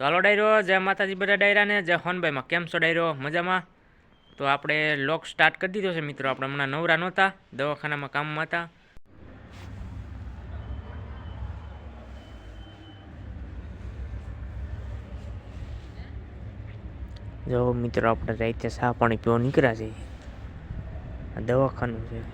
તો હાલો ડાયરો, જય માતાજી બધા ડાયરાને, જય હોનભાઈમાં. કેમ છો ડાયરો? મજામાં? તો આપણે લોક સ્ટાર્ટ કરી દીધો છે મિત્રો. આપણે હમણાં નવરા નહોતા, દવાખાનામાં કામમાં હતા. જો મિત્રો, આપણે રાતે ચા પાણી પીવા નીકળ્યા છે. આ દવાખાનું છે.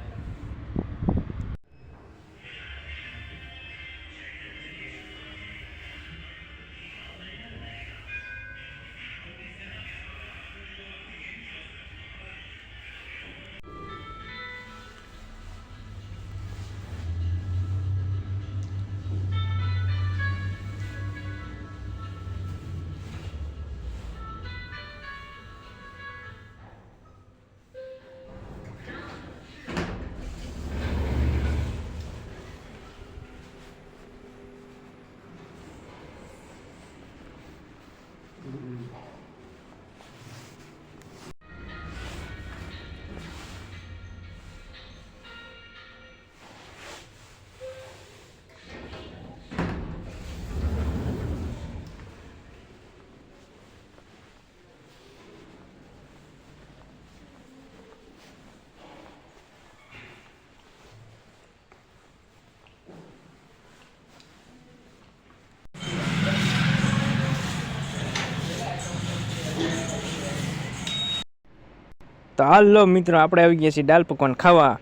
તો હાલો મિત્રો, આપણે આવી ગયા છીએ દાલ પકવાન ખાવા.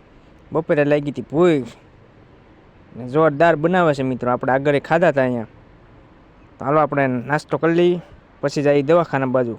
બપોરે લાગી હતી ભૂખ, જોરદાર બનાવે છે મિત્રો. આપણે આગળ ખાધા હતા અહીંયા. તો હાલો આપણે નાસ્તો કરી લઈએ, પછી જઈએ દવાખાના બાજુ.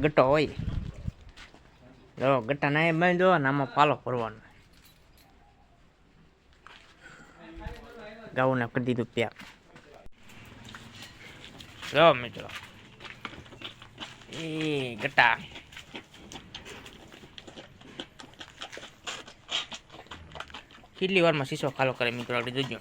ગટ્ટો હોય, જો ગટ્ટા ના બાંધો ને આમાં પાલો ભરવાનો. ગાઉને કરી દીધું પેક. જો મિત્રો, એ ગટ્ટા કેટલી વારમાં શીશો ખાલો કરે મિત્રો, આપણે જોજો.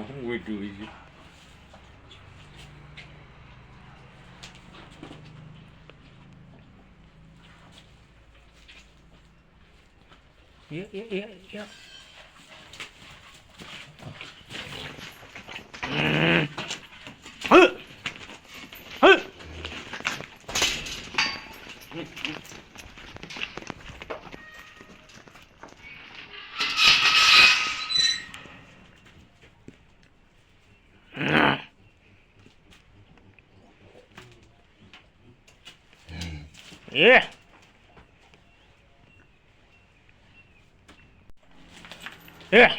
હું વેઠું હોય છે. Yeah. Yeah.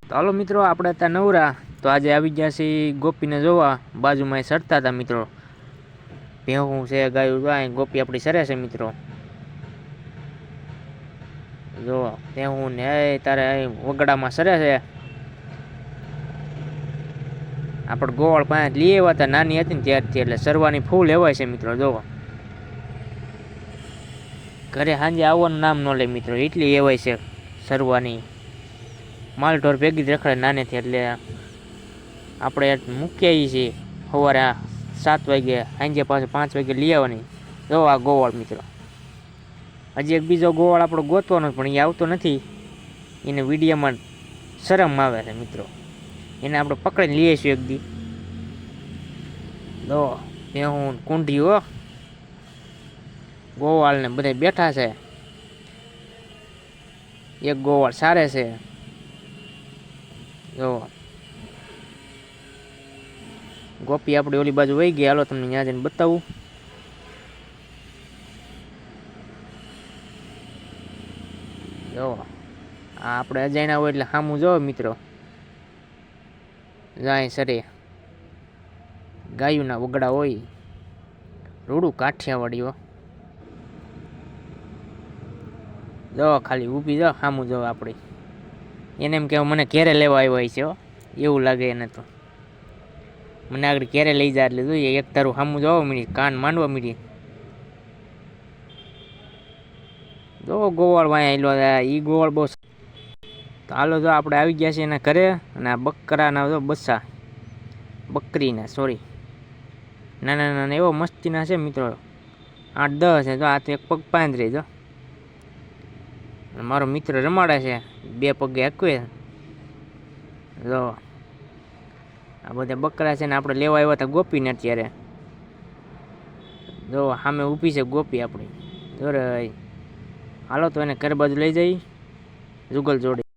તો હાલો મિત્રો, આપણે ત્યાં નવરા. તો આજે આવી ગયા છીએ ગોપીને જોવા. બાજુમાં સરતા હતા મિત્રો. ભેહું છે, ગાયું જાય. ગોપી આપણી સરે છે મિત્રો. જો તે હું ને તારે અહીં વગડામાં સરે છે. આપણે ગોવાળ પાસે લઈ આવ્યા હતા નાની હતી ને ત્યારથી, એટલે સરવાની ફૂલ લેવાય છે મિત્રો. જો ઘરે સાંજે આવવાનું નામ ન લે મિત્રો, એટલી એવાય છે સરવાની. માલઢોર ભેગી જ રખડે નાનેથી, એટલે આપણે મૂકીએ છીએ સવારે 7 વાગે, સાંજે પાછું 5 વાગે લઈ આવવાની. જો આ ગોવાળ મિત્રો. હજી એક બીજો ગોવાળ આપણો ગોતવાનો, પણ એ આવતો નથી. એને વિડીયોમાં શરમ આવે છે મિત્રો. એને આપણે પકડીને લઈએ છીએ એક દી. જો એ હું કુંઢી હો, ગોવાળ ને બધા બેઠા છે. એક ગોવાળ સારે છે. જો ગોપી આપણી ઓલી બાજુ વહી ગઈ. હાલો તમને ત્યાં જઈને બતાવું. જો આ આપણે અજાણ્યા હોય એટલે સામું જો મિત્રો. જાય સરે ગાયુંના વગડા હોય, રૂડું કાઠિયાવાડીઓ. જો ખાલી ઊભી જો સામું જો આપણી. એને એમ કે મને ઘેરે લેવા આવ્યા છે હો, એવું લાગે એને તો. મને આગળ ઘેરે લઈ જાય એટલે જોઈએ. એક તારું સામું જોવા મળી, કાન માંડવા મળી. જો ગોવાળ વાંયા એલો એ ગોવાળ બહુ. તો હાલો જો આપણે આવી ગયા છીએ એના ઘરે. અને આ બકરાના જો બચ્ચા, બકરીના સોરી, નાના નાના એવો મસ્તીના છે મિત્રો. 8-10 છે. જો આ તો એક પગ પાંદરી. જો મારો મિત્ર રમાડે છે 2 પગે હકવે. જો આ બધા બકરા છે ને આપણે લેવા આવ્યા હતા ગોપીને અત્યારે. જો સામે ઊભી છે ગોપી આપણી. જો રે હાલો તો એને ઘર બાજુ લઈ જઈ જુગલ જોડે.